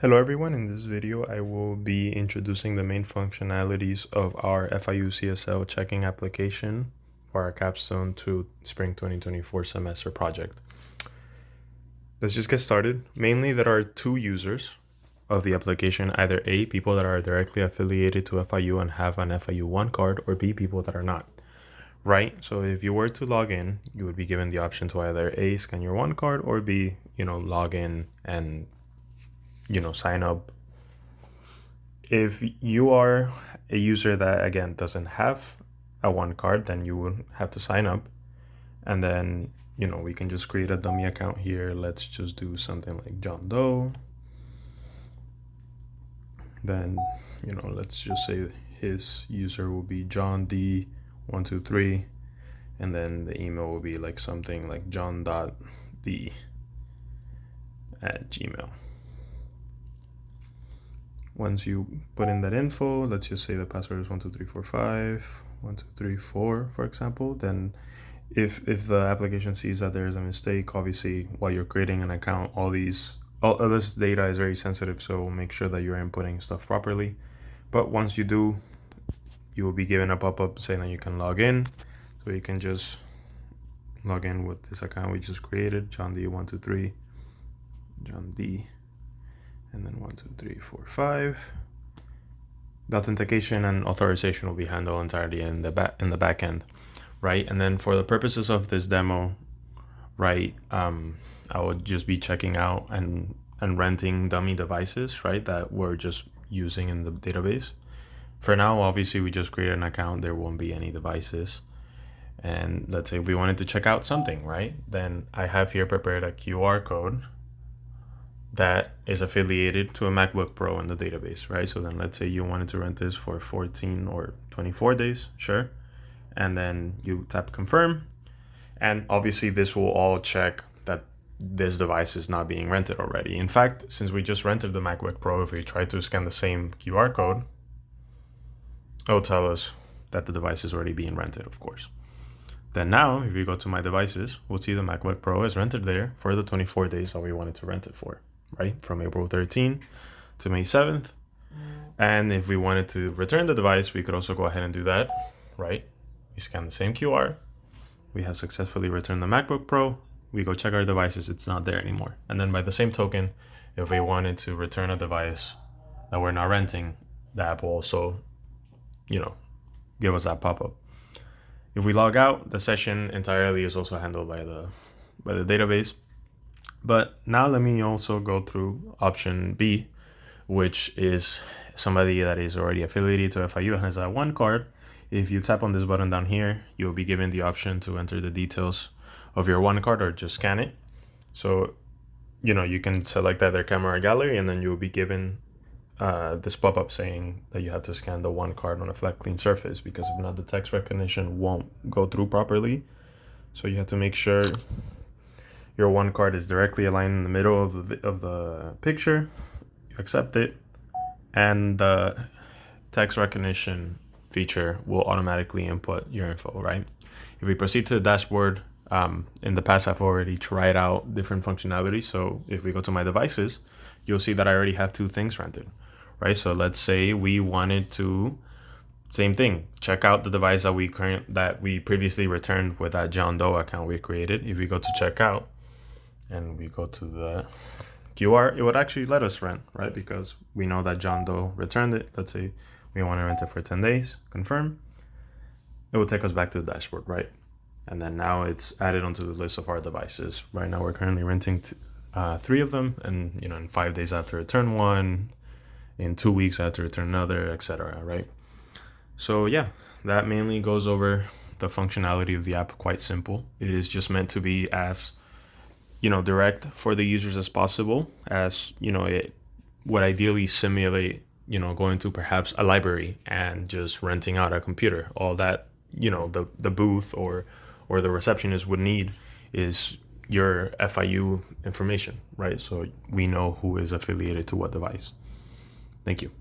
Hello everyone, in this video I will be introducing the main functionalities of our FIU CSL Check-in application for our capstone to spring 2024 semester project. Let's just get started. Mainly there are two users of the application, either A, people that are directly affiliated to FIU and have an FIU One Card, or B, people that are not. Right? So if you were to log in, you would be given the option to either A, scan your One Card, or B, log in and sign up. If you are a user that, again, doesn't have a One Card, then you would have to sign up. And then, we can just create a dummy account here. Let's just do something like John Doe. Then, let's just say his user will be John D123. And then the email will be like something like john.d@gmail. Once you put in that info, let's just say the password is 12345, 1234, for example, then if the application sees that there is a mistake, obviously while you're creating an account, all of this data is very sensitive, so make sure that you're inputting stuff properly. But once you do, you will be given a pop-up saying that you can log in. So you can just log in with this account we just created, John D123, John D, and then 12345. The authentication and authorization will be handled entirely in the back end, right? And then for the purposes of this demo, right, I would just be checking out and renting dummy devices, right, that we're just using in the database. For now, obviously, we just create an account. There won't be any devices. And let's say if we wanted to check out something, right, then I have here prepared a QR code that is affiliated to a MacBook Pro in the database, right? So then let's say you wanted to rent this for 14 or 24 days, sure. And then you tap confirm. And obviously this will all check that this device is not being rented already. In fact, since we just rented the MacBook Pro, if we try to scan the same QR code, it'll tell us that the device is already being rented, of course. Then now, if we go to my devices, we'll see the MacBook Pro is rented there for the 24 days that we wanted to rent it for, right? From April 13 to May 7th. And if we wanted to return the device, we could also go ahead and do that, right? We scan the same QR. We have successfully returned the MacBook Pro. We go check our devices. It's not there anymore. And then by the same token, if we wanted to return a device that we're not renting, the app will also, give us that pop-up. If we log out, the session entirely is also handled by the database. But now let me also go through option B, which is somebody that is already affiliated to FIU and has a One Card. If you tap on this button down here, you'll be given the option to enter the details of your One Card or just scan it. So, you can select either camera or gallery, and then you'll be given this pop-up saying that you have to scan the One Card on a flat, clean surface, because if not, the text recognition won't go through properly. So you have to make sure your One Card is directly aligned in the middle of the picture. You accept it, and the text recognition feature will automatically input your info, right? If we proceed to the dashboard, in the past I've already tried out different functionalities. So if we go to my devices, you'll see that I already have two things rented, right? So let's say we wanted to, same thing, check out the device that we previously returned with that John Doe account we created. If we go to check out and we go to the QR, it would actually let us rent, right? Because we know that John Doe returned it. Let's say we want to rent it for 10 days, confirm. It will take us back to the dashboard, right? And then now it's added onto the list of our devices. Right now we're currently renting 3 of them, and in 5 days I have to return one, in 2 weeks I have to return another, etc., right? So yeah, that mainly goes over the functionality of the app. Quite simple. It is just meant to be as direct for the users as possible, as it would ideally simulate going to perhaps a library and just renting out a computer. All that the booth or the receptionist would need is your FIU information, right? So we know who is affiliated to what device. Thank you.